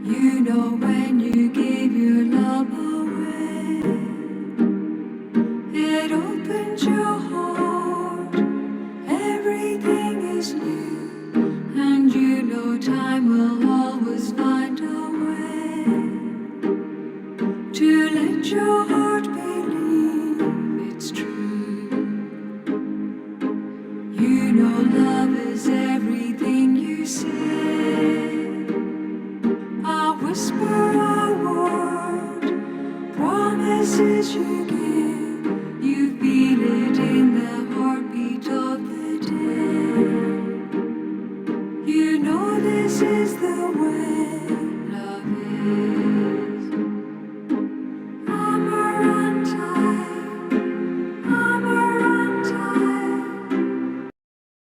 You know when you give your love away, it opens your heart, everything is new, and you know time will always find a way to let your heart believe it's true. You know love is everything you say, a whisper, a word, promises you give. You feel it in the heartbeat of the day. You know this is the